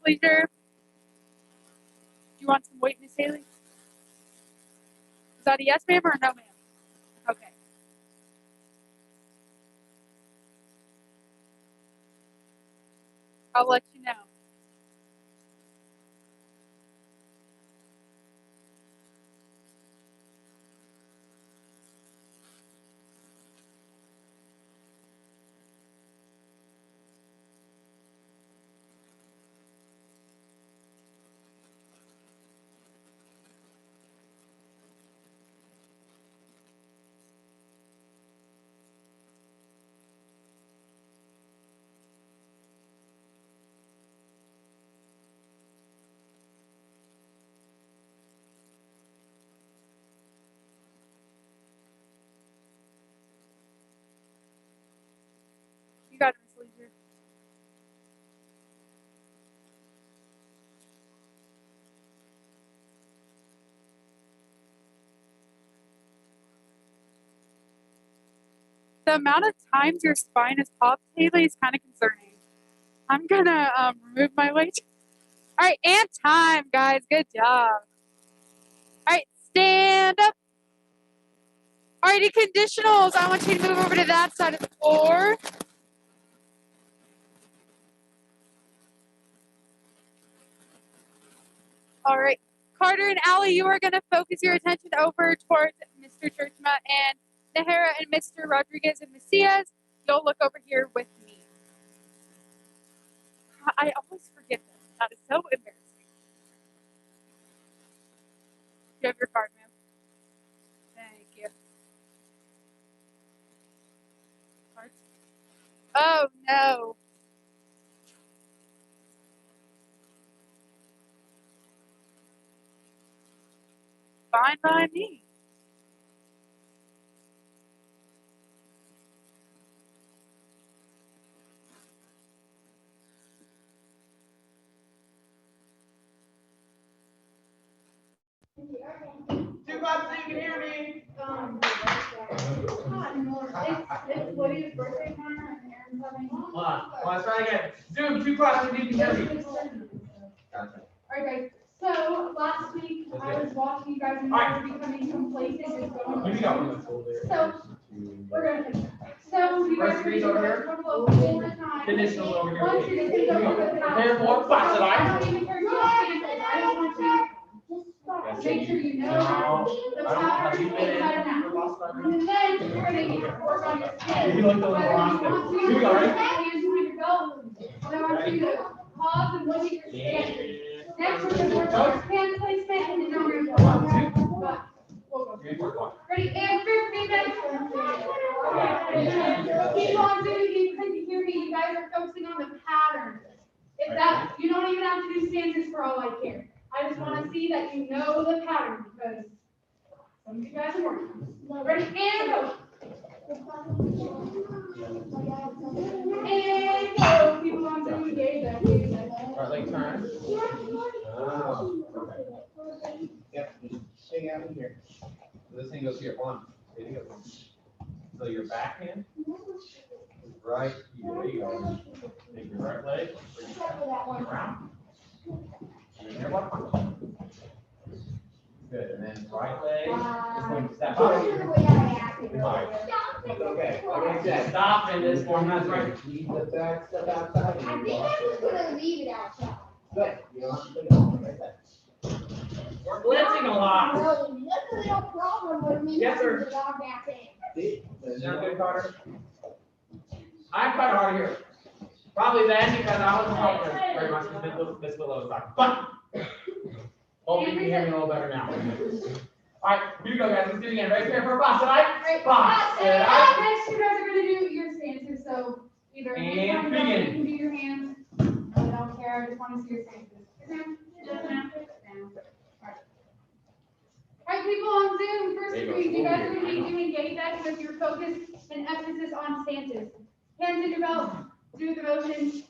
leisure? Do you want some weight, Miss Haley? Is that a yes, ma'am, or a no, ma'am? Okay. I'll let you know. You got it, Miss Leisure. The amount of times your spine is popped, Haley, is kind of concerning. I'm gonna remove my weight. All right, and time, guys. Good job. All right, stand up. All righty, conditionals. I want you to move over to that side of the floor. All right, Carter and Allie, you are going to focus your attention over towards Mr. Churchma and Nahara and Mr. Rodriguez and Macias. You'll look over here with me. I always forget this. That is so embarrassing. You have your card, ma'am. Thank you. Cards? Oh, no. Fine by me. Too much so you can hear me. It's Lydia's birthday tomorrow, and Aaron's having. Hold on. Let's try again. Zoom, too close so you can hear me. Gotcha. Alright, guys. So last week I was watching you guys and you guys were becoming complacent, just going. Here we go. So we're gonna finish. So you guys are over here. a couple of 4 times. Conditional over here. Once you're just gonna go with the Prepare for class that I don't even care if you have samples. I just want you to make sure you know the pattern inside and out. And then you're gonna work on your skin. You like the Whether little you rock there. want to, Here we go, right? hands behind your belt. And I want you to pause and look at your skin. Next, we're gonna work on your hand placement and then we're gonna go on. But we'll go. Ready? And 15 minutes. Keep on doing. You couldn't hear me. You guys are focusing on the pattern. If that, you don't even have to do stances for all I care. I just want to see that you know the pattern because some of you guys are working. Ready? And go. And go. People on Zoom, engage that. All right, leg turn. Okay. Yep, just hang out in here. This thing goes here. One. There you go. So your backhand is right here. There you go. Take your right leg, bring it around. And then your left one. Good. And then right leg is going to step up. Okay. Like I said, stop in this form. That's right. Leave the back step outside. I think I'm just gonna leave it outside. Good. You don't have to put it on like that. We're blitzing a lot. No, that's no problem with me. Yes, sir. The dog back in. See? Is that good, Carter? I'm quite hard here. Probably then because I wasn't helping very much with this below side. But hopefully you can hear me a little better now. All right, here we go, guys. Let's do it again. Right here for a box tonight. Box tonight. Next, you guys are gonna do your stances. So either And you can begin. do your hands. I don't care. I just want to see your stances. Just down. All right, people on Zoom, first degree, you guys are going to be doing gate backs with your focus and emphasis on stances. Hands in your belt, do the motion.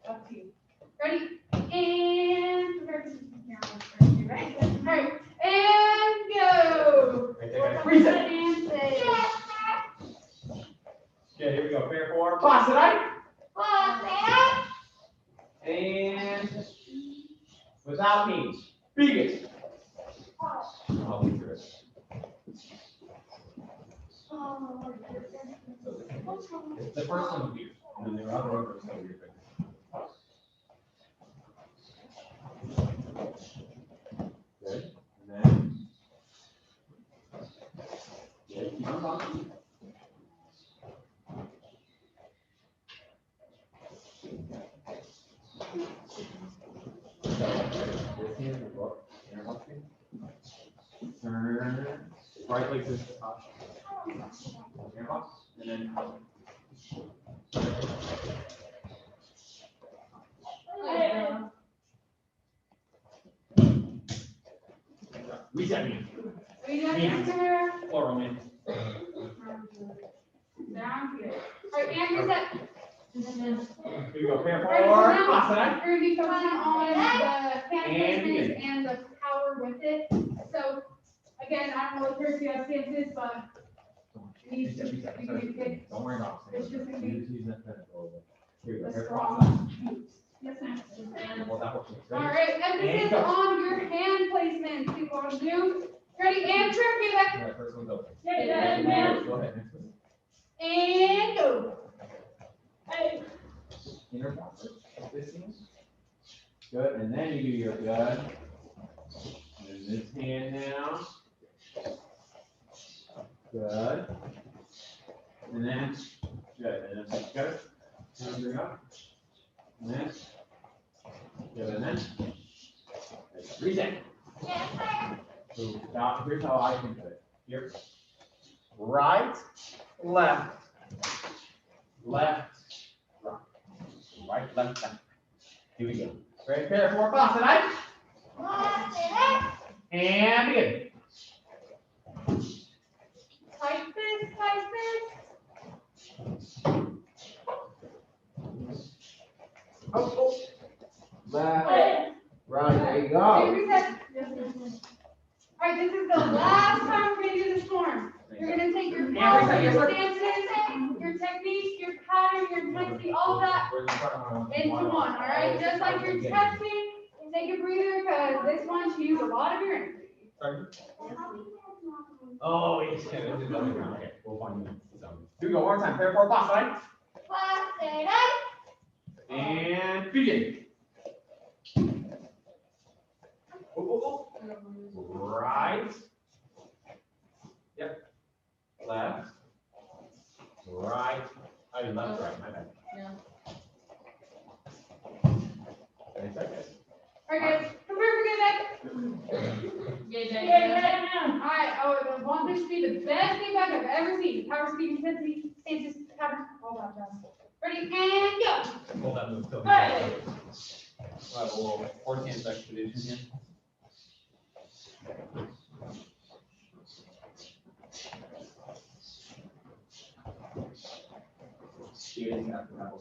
Up to you. Ready? And right? All right, and go. Right there, guys. Reset. Stances. Okay, here we go. Pair four. Box tonight. Oh, And it. The first one's weird, and then the other ones are so weird. Good. And then. Good. Keep on talking. Turn. Right leg just up. And then up. Reset me. Plural man. Down here. All right, and reset. Here we go. Pair All right, forward. so now Asana. we're going to be focusing on the hand And placement and the power with it. So again, I don't know what curse you have stances, but you need to be good. Don't worry about it. It's just gonna be Use that pen a little bit. Here we go. a Pair strong. forward. Yes, ma'am. Well, that works. All Ready? right, emphasis And go. on your hand placement. People on Zoom. Ready, and trip, get back. All right, first one's open. Yeah, ma'am. Go ahead. Next one. And go. Inner pocket. This seems good, and then you do your good. And this hand now. Good. And then good. And then good. And bring up. And then good. And then reset. So now here's how I can do it. Here. Right, left, left, right. Right, left, left. Here we go. Very careful. More fast tonight. And begin. Like this, like this. Oh. Left, right. There you Okay, go. reset. All right, this is the last time we're gonna do this form. You're gonna take your power, your stances, your technique, your pattern, your intensity, all of that into one, all right? Just like you're testing, take a breather, because this one should use a lot of your energy. Sorry. Oh, yes. Okay, we'll find you. Here we go. One more time. Pair for boss, right? And begin. Right. Yep. Left. Right. I mean left, right. My bad. Yeah. Nice, guys. All right, guys, come here, get back. All right, oh, I want this to be the best thing back I've ever seen. Power, speed, intensity, stances, pattern, all that jazz. Ready, and go. Hold that move. Hey. We'll have a little 14th expedition here. Shooting after that.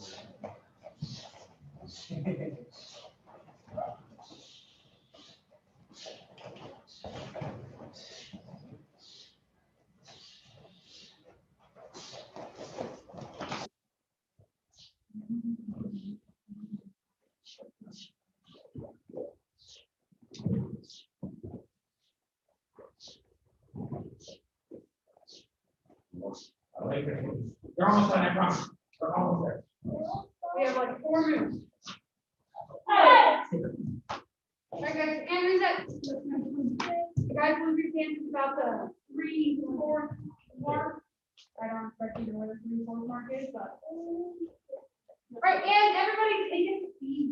I like it. You're almost done, I promise. We're almost there. We have like 4 minutes. All right, guys, and reset. You guys lose your stances about the 3/4 mark. I don't expect you to know where the 3/4 mark is, but. All right, and everybody take a seat.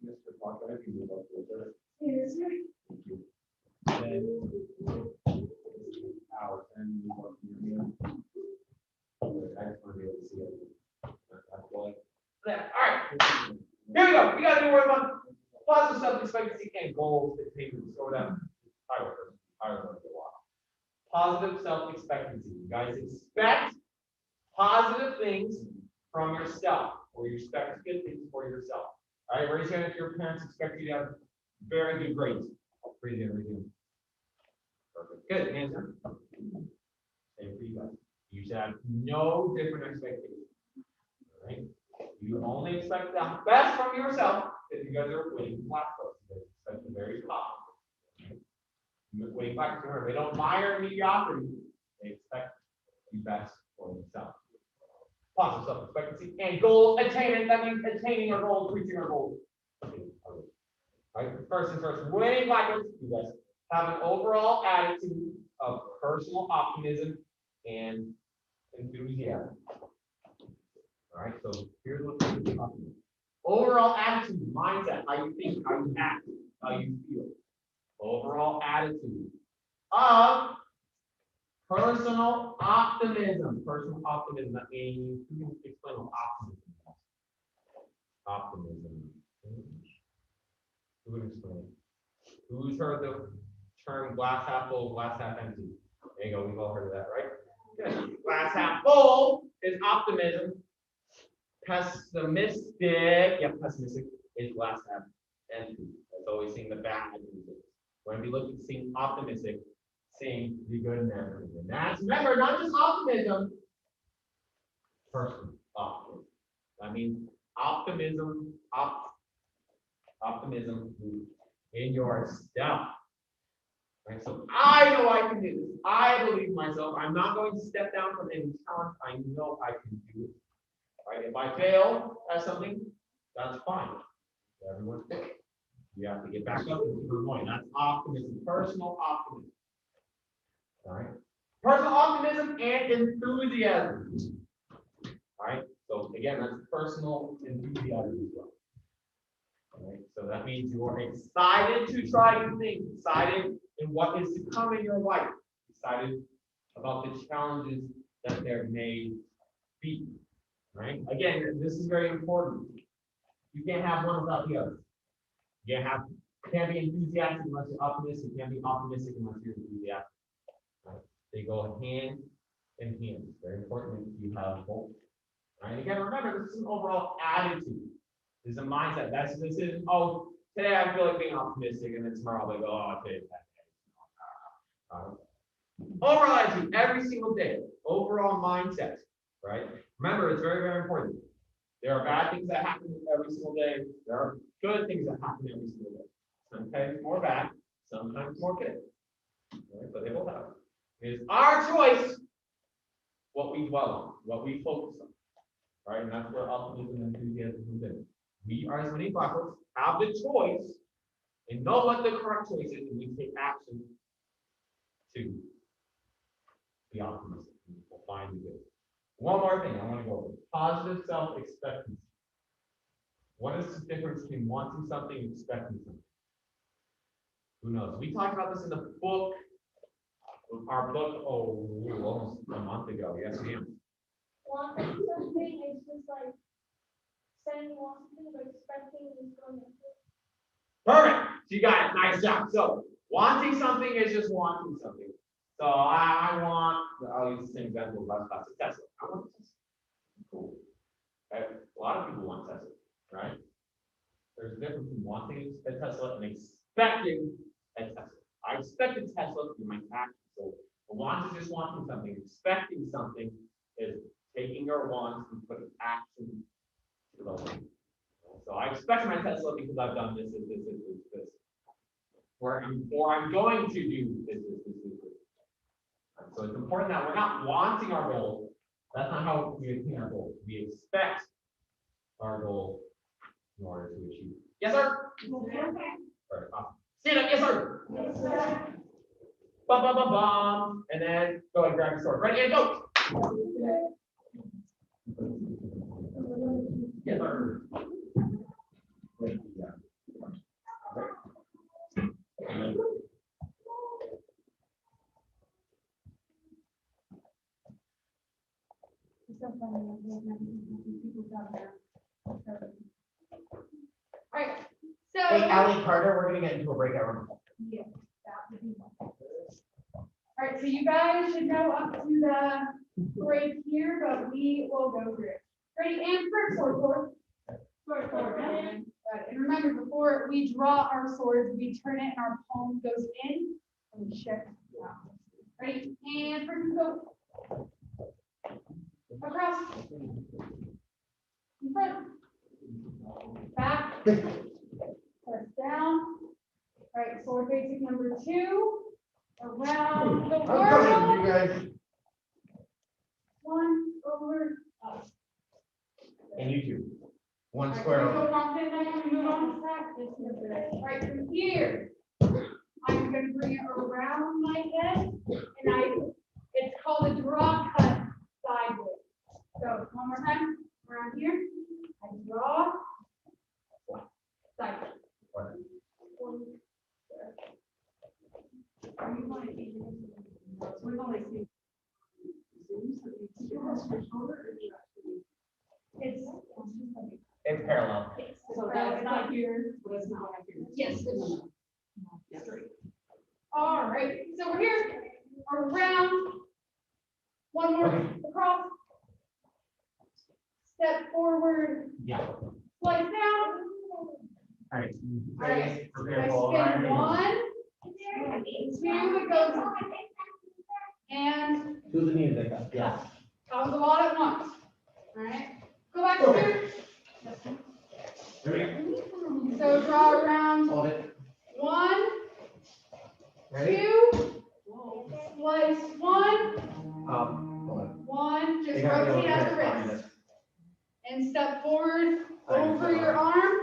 Mr. Parker, I can move up to the Yes, sir. Thank you. Then hours and move up to your meal. I just want to be able to see it. There. All right. Here we go. We got to do one. Positive self-expectancy and goals that take you slow down. Higher. Positive self-expectancy. You guys expect positive things from yourself, or you expect good things for yourself. All right, raise your hand if your parents expect you to have very good grades. Raise your hand. Perfect. Good answer. Same for you guys. You should have no different expectations. All right. You only expect the best from yourself if you guys are winning black belts. They expect the very top. Winning black belts, they don't admire mediocrity. They expect the best for themselves. Positive self-expectancy and goal attainment. That means attaining our goals, reaching our goals. Right? First and first, winning black belts, you guys have an overall attitude of personal optimism and enthusiasm. All right, so here's what we're talking about. Overall attitude, mindset, how you think, how you act, how you feel. Overall attitude of personal optimism. Personal optimism, that means you can explain what optimism is. Optimism. Who would explain? Who's heard the term glass half full, glass half empty? There you go, we've all heard of that, right? Good. Glass half full is optimism. Pessimistic is glass half empty. That's always seeing the bad in things. When we look at seeing optimistic, seeing the good in everything. And that's, remember, not just optimism, personal optimism. That means optimism in yourself. Right? So I know I can do this. I believe in myself. I'm not going to step down from any challenge. I know I can do it. Right? If I fail at something, that's fine. Everyone's failed. You have to get back up and keep going. That's optimism, personal optimism. All right. Personal optimism and enthusiasm. All right. So again, that's personal enthusiasm as well. All right. So that means you are excited to try new things, excited in what is to come in your life, excited about the challenges that there may be. Right? Again, this is very important. You can't have one without the other. You can't be enthusiastic unless you're optimistic. You can't be optimistic unless you're enthusiastic. Right? They go hand in hand. It's very important that you have both. Right? And again, remember, this is an overall attitude. This is a mindset. This isn't, oh, today I feel like being optimistic, and then tomorrow I'll be like, oh, today's bad day. Overall attitude every single day. Overall mindset. Right? Remember, it's very, very important. There are bad things that happen every single day. There are good things that happen every single day. Sometimes more bad, sometimes more good. Right? But they both happen. It is our choice what we dwell on, what we focus on. Right? And that's where optimism and enthusiasm comes in. We are as many blackboards have the choice and know what the correct choice is, and we take action to be optimistic. We'll find the good. One more thing I want to go over. Positive self-expectancy. What is the difference between wanting something and expecting something? Who knows? We talked about this in the book, our book, almost a month ago. Yes, ma'am. Wanting something is just like saying you want something, but expecting is going to happen. Perfect. So you got it. Nice job. So wanting something is just wanting something. So I want, I'll use the same example last class, a Tesla. I want a Tesla. Cool. Okay. A lot of people want Tesla, right? There's a difference between wanting a Tesla and expecting a Tesla. I expect a Tesla to be my action. So a want is just wanting something. Expecting something is taking your wants and putting action to the life. So I expect my Tesla because I've done this. Or I'm going to do this. So it's important that we're not wanting our goal. That's not how we attain our goal. We expect our goal in order to achieve it. Yes, sir? All right, awesome. Stand up, yes, sir. Yes, sir. Bum, bum, bum, bum. And then go and grab your sword. Ready, and go. Yes, sir. Alright, so. Hey, Allie Carter, we're gonna get into a breakout room. Yeah, that would be wonderful. Alright, so you guys should go up to the break here, but we will go through it. Ready, and first sword. And remember, before we draw our swords, we turn it and our palm goes in and we shift down. Ready, and first go. Across. in front, back, press down. All right, sword basic number 2, around the I'm coming, world. you guys. 1 over, up. And you two. One All right, square. so confident that you can move on to practice. All right, from here, I'm going to bring it around my head, and it's called a draw cut sideways. So one more time, around here, I draw sideways. It's parallel. So that's not here, but it's not up here. Yes. Yes. All right, so we're here, around, one more across, step forward, Yeah. slice down. All right. All right, Prepare I for spin all 1, 2, it goes, and Do the music up, yeah. comes a lot at once. All right, go back to here. Here we go. So draw around Hold it. 1, Ready? 2, slice 1, Hold it. 1, They just gotta be rotate over at there the behind wrist. us. And step forward, I over understand. your arm,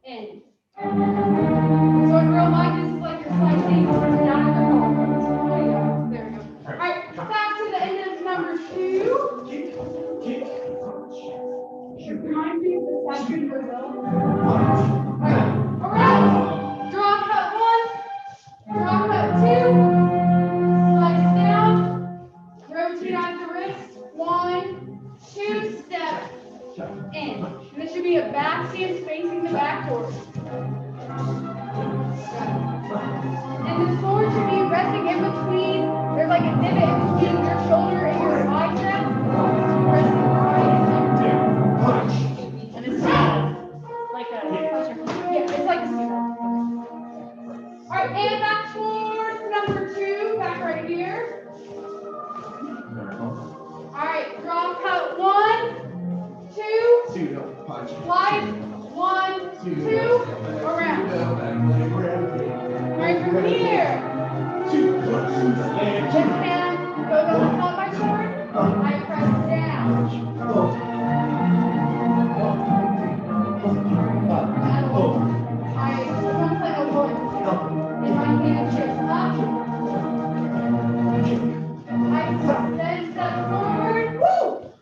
in. So in real life, this is like you're slicing down at your collar. There we go. All right, back to the end of number 2. Remind me of the statue in Brazil. All right, around, draw cut 1, draw cut 2, slice down, rotate at the wrist, 1, 2, step in. And this should be a back stance facing the back board. And the sword should be resting in between. There's like a divot in between your shoulder and your bicep. Resting right in there. Punch. And it's like a, Yeah, it's like a zero. All right, and back towards number 2, back right here. All right, draw cut 1, 2, Two, no, punch. slide 1, 2, around. All right, from here, this hand goes on the top of my sword. I press down. I want to avoid. And my hand shifts up. I then step forward. Woo!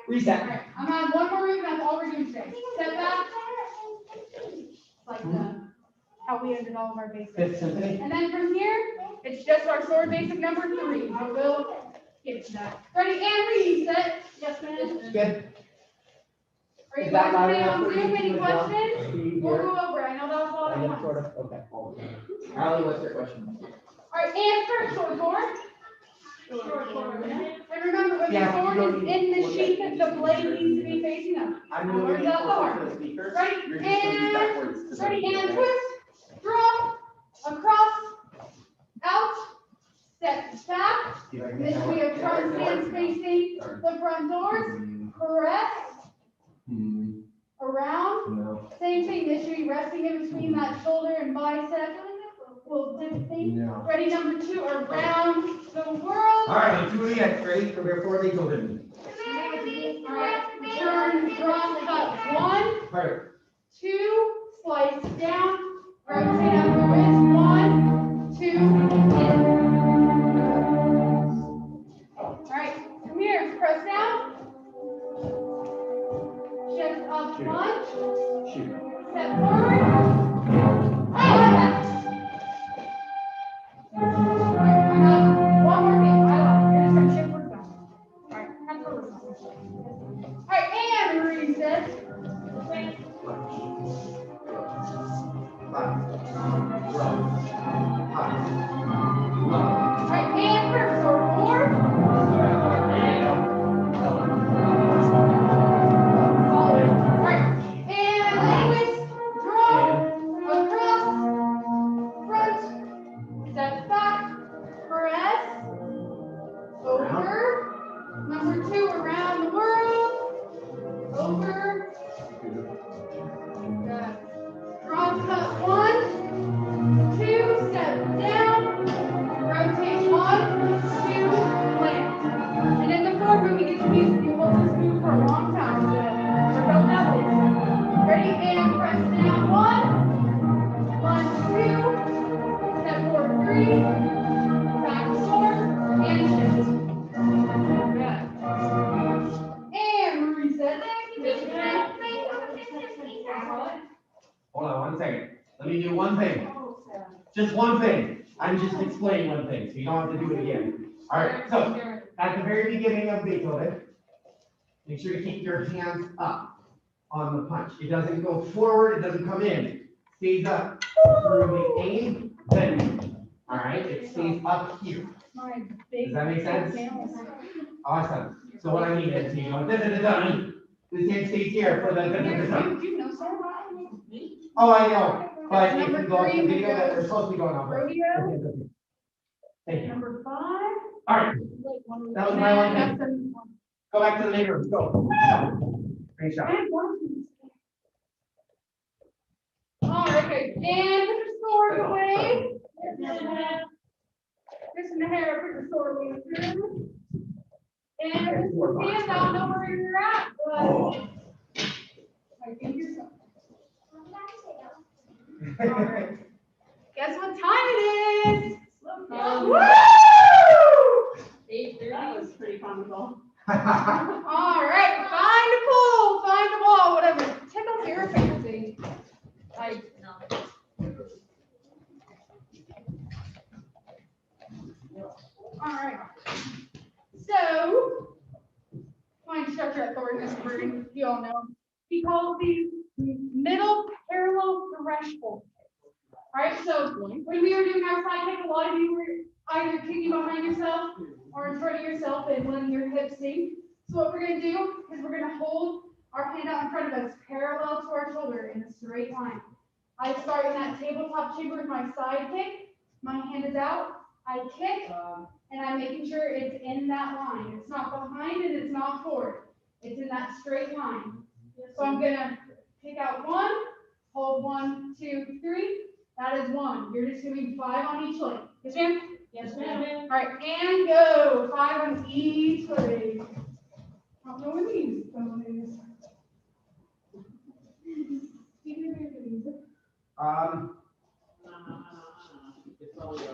Reset. All right, I'm gonna have one more move, and that's all we're doing today. Step back. Like how we ended all of our basics. Fifth symphony. And then from here, it's just our sword basic number 3. But we'll get to that. Ready and reset. Yes, ma'am. Good. Are you Is that guys loud staying enough on for you Zoom? to Any adjust? questions? We'll go over. I know that was a lot I of am sort fun. of, okay. Allie, what's your question? All right, and first sword forward. And remember, when the Yeah, sword you is don't in the need- sheath, the blade needs to be facing up. I'm Where's moving that closer hard? to the speaker. Ready, You're just gonna be and, backwards to the ready, and speaker. twist, draw, across, out, step back. See if I can And this tell should be it. a front Yeah, stance facing the front doors. Press, around. No. Same thing, this should be resting in between that shoulder and bicep. We'll dip thing. No. Ready, number 2, around the world. All right, let's do it again. Ready? Before they go in. All right, turn, draw, cut 1, Perfect. 2, slice down, rotate out the wrist, 1, 2, in. All right, come here, press down. Shift up, punch, Shoot. step forward. Back. One more thing, I love it. You're just gonna shift forward back. All right, have to listen. All right, and reset. All right, and first sword forward. All right, and twist, draw, across, front, step back, press, over, number 2, Hold on 1 second. Let me do one thing. Just one thing. I'm just explaining one thing, so you don't have to do it again. All right, so at the very beginning of Beethoven, make sure to keep your hands up on the punch. It doesn't go forward, it doesn't come in. Stays up through the aim, then. All right, it stays up here. Does that make sense? Awesome. So what I mean is, you go da-da-da-da, this hand stays here for the da-da-da-da. Oh, I know, but if you go off the video that we're supposed to be going off. Rodeo. Thank you. Number 5. All right, that was my one thing. Go back to the neighborhood, go. Great shot. All right, okay, and put your sword away. Just in the hair, put your sword away. And stand down, know where you're at, but I think you're so. All right. Guess what time it is? Woo! 8:30 was pretty comical. All right, find a pool, find a ball, whatever. Tickles your fancy. Like, all right. So, my instructor at Thornton, you all know him. He calls these middle parallel threshold. All right, so when we were doing our side kick, a lot of you were either kicking behind yourself or in front of yourself and letting your hips sink. So what we're going to do is we're going to hold our hand out in front of us, parallel to our shoulder in a straight line. I start in that tabletop chamber with my side kick. My hand is out. I kick, and I'm making sure it's in that line. It's not behind and it's not forward. It's in that straight line. So I'm going to kick out 1, hold 1, 2, 3. That is 1. You're just doing 5 on each leg. Yes, ma'am? Yes, ma'am. All right, and go. 5 on each leg. I don't know where these phone is. It's probably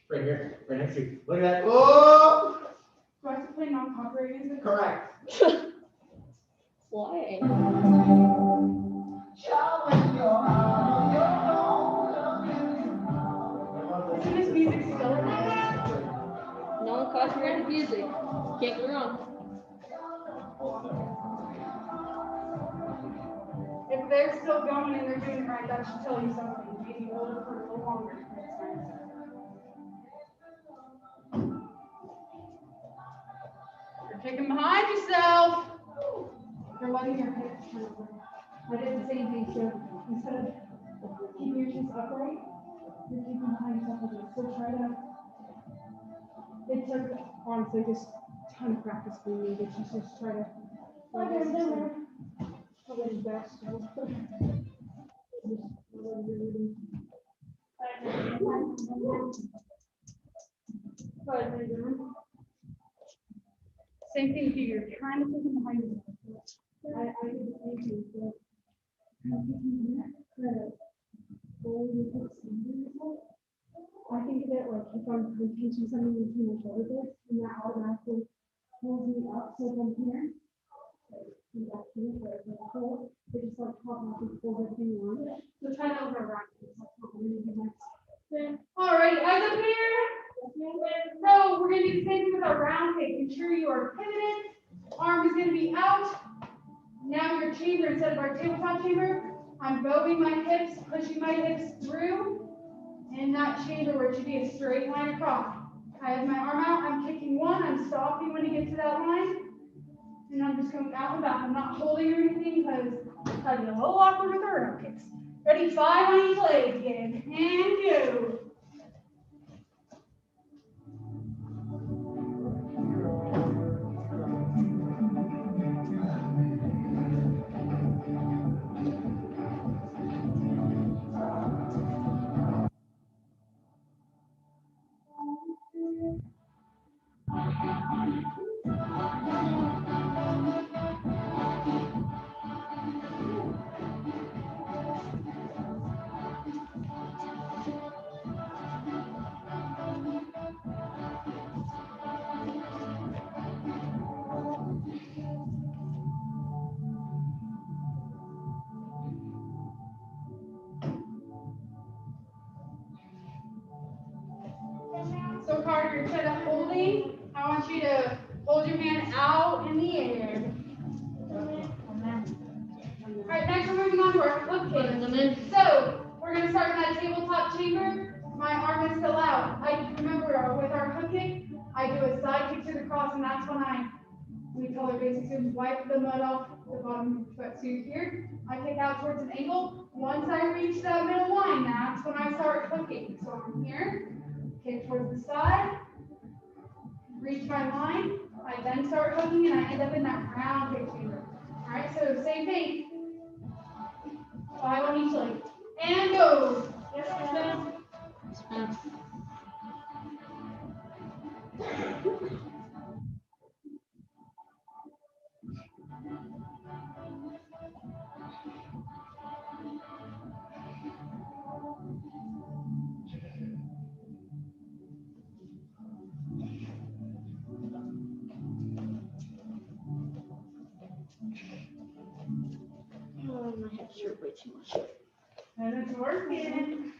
right here, right next to you. Look at that. Oh! Do I have to play non-copyright music? Correct. Why? Isn't this music still in there? No copyrighted music. Can't go wrong. If they're still going and they're doing it right, that should tell you something. Maybe hold it for a little longer. You're kicking behind yourself. You're letting your hips turn over. I did the same thing too. Instead of keeping your hips upright, you're keeping behind yourself like this. So try to. It took honestly just a ton of practice for me, but you just try to. Best. Same thing here. You're trying to put them behind you. I did the same thing. So I think of it like if I'm pinching something between my shoulders, and that automatically pulls me up. So if I'm here, it just like pop up and pull everything on. So try to override it. All right, eyes up here. So we're going to do the same thing with our round kick. Ensure you are pivoted. Arm is going to be out. Now your chamber, instead of our tabletop chamber, I'm bowing my hips, pushing my hips through in that chamber where it should be a straight line across. I have my arm out. I'm kicking 1. I'm stopping when you get to that line. And I'm just going out and back. I'm not holding or anything because that'd be a little awkward with our round kicks. Ready? 5 on each leg again. And go. instead of holding, I want you to hold your hand out in the air. All right, next we're moving on to our hook kick. So we're going to start in that tabletop chamber. My arm is still out. I remember with our hook kick, I do a side kick to the cross, and that's when we tell our basic students wipe the mud off the bottom of your foot. So here, I kick out towards an angle. Once I reach that middle line, that's when I start hooking. So I'm here, kick towards the side, reach my line. I then start hooking, and I end up in that round kick chamber. All right, so same thing. 5 on each leg. And go. Yes, ma'am. Oh, my head's hurt way too much. And it's working.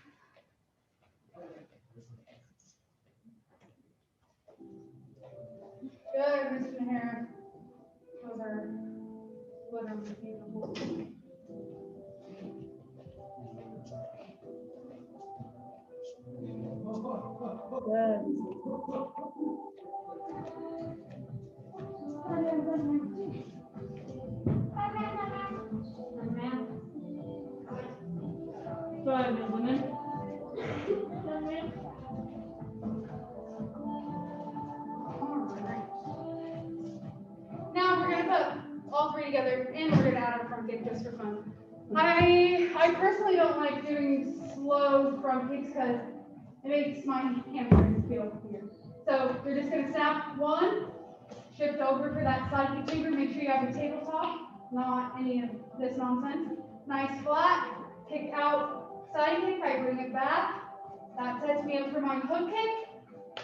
Good, Mr. Harris. Those are beautiful. Go ahead, Benjamin. Now we're gonna put all three together, and we're gonna add our front kick just for fun. I personally don't like doing slow front kicks because it makes my hamstrings feel weird. So you're just gonna snap one, shift over for that side kick chamber. Make sure you have a tabletop, not any of this nonsense. Nice flat, kick out side kick. I bring it back. That sets me up for my hook kick.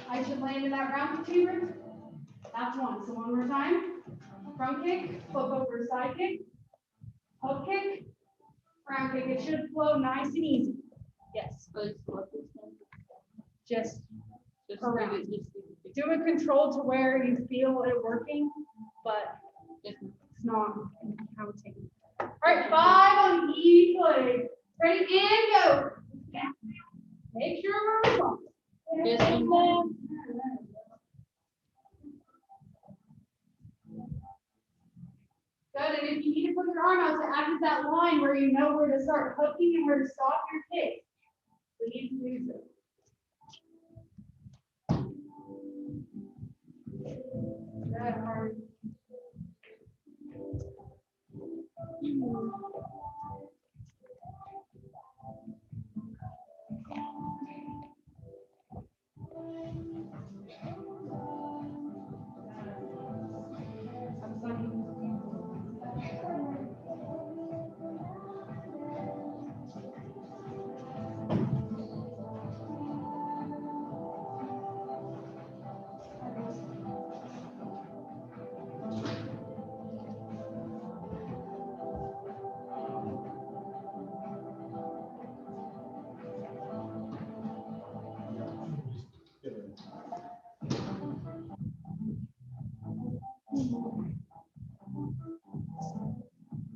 I should land in that round kick chamber. That's one. So one more time. Front kick, flip over side kick, hook kick, round kick. It should flow nice and easy. Yes. Just around. Do it controlled to where you feel it working, but it's not how it's taken. All right, 5 on each leg. Ready and go. Make sure we're responsive. Yes, ma'am. Good, and if you need to put your arm out to act as that line where you know where to start hooking and where to stop your kick, please do so. Good, hard.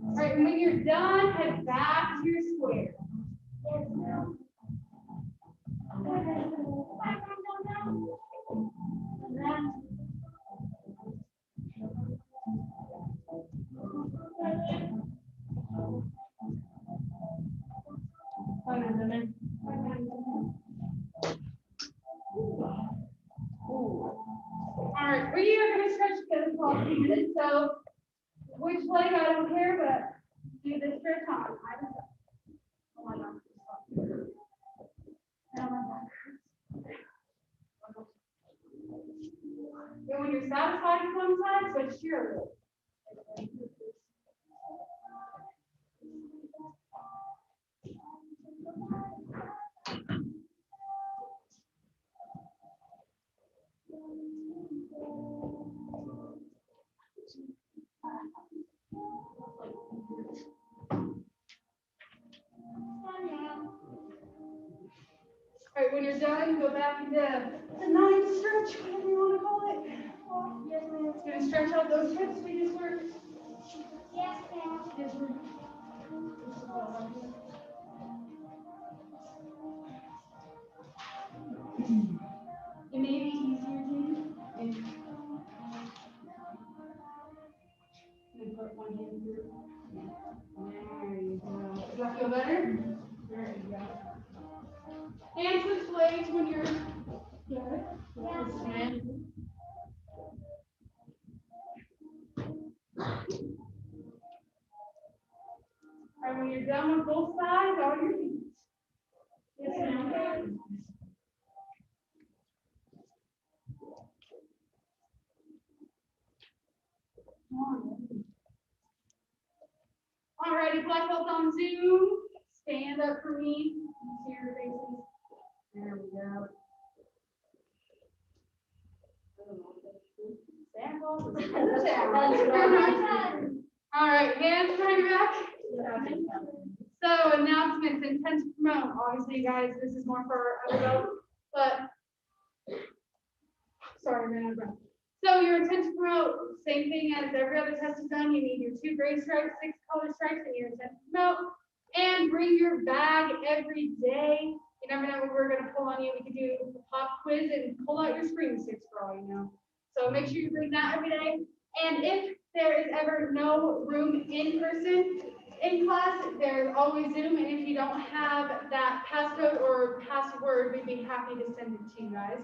All right, and when you're done, head back to your square. All right, we are going to stretch together for a few minutes. So, which leg, I don't care, but do this for a time. Oh my God. And when you're satisfied with one side, switch to your other. All right, when you're done, go back into the 9 stretch, whatever you want to call it. Yes, ma'am. It's going to stretch out those hips we just worked. Yes, ma'am. Yes, ma'am. It may be easier to if you put one hand through. There you go. Does that feel better? There you go. And switch legs when you're good. Yes, ma'am. And when you're done with both sides, all your feet. Yes, ma'am. Alrighty, black belt on Zoom. Stand up for me. See your faces. There we go. Stand up. All right, hands behind your back. So announcements, intent to promote. Obviously, guys, this is more for our other but sorry, man, I'm breath. So your intent to promote, same thing as every other test is done. You need your 2 gray stripes, 6 color stripes, and your intent to promote. And bring your bag every day. You never know when we're gonna pull on you. We could do a pop quiz and pull out your screen sticks for all you know. So make sure you bring that every day. And if there is ever no room in person in class, there's always Zoom. And if you don't have that passcode or password, we'd be happy to send it to you guys.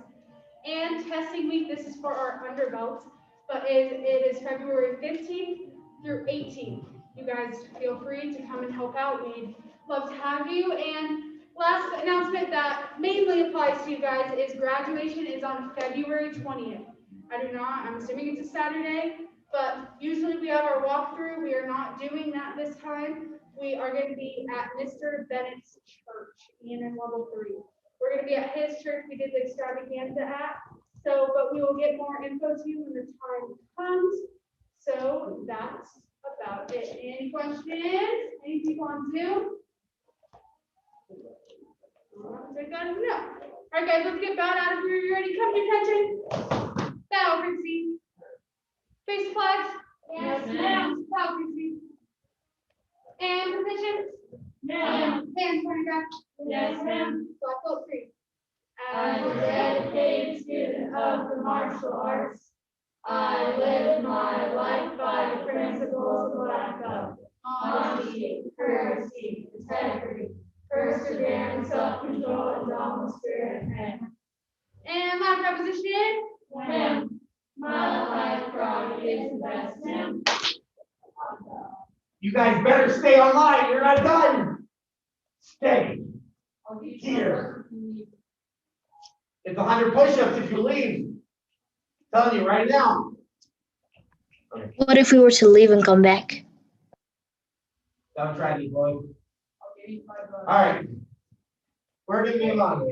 And testing week, this is for our underbelts, but it is February 15th through 18th. You guys feel free to come and help out. We'd love to have you. And last announcement that mainly applies to you guys is graduation is on February 20th. I'm assuming it's a Saturday, but usually we have our walkthrough. We are not doing that this time. We are going to be at Mr. Bennett's church, in level 3. We're going to be at his church we did the extravaganza at. So, but we will get more info to you when the time comes. So that's about it. Any questions? Any people on Zoom? No. All right, guys, let's get bowed out of here. You ready? Come to attention. Bow, Chrissy. Face flags. Yes, ma'am. Bow, Chrissy. And positions. Ma'am. Hands pointing back. Yes, ma'am. Black belt 3. As a dedicated student of the martial arts, I live my life by the principles of black belt: honesty, courtesy, integrity, perseverance, self-control, and dominant spirit. And my preposition. Ma'am, my life product is the best, ma'am. You guys better stay online. You're not done. Stay here. It's 100 push-ups if you leave. I'm telling you right now. Okay. What if we were to leave and come back? Don't try to, boy. All right. We're gonna move on.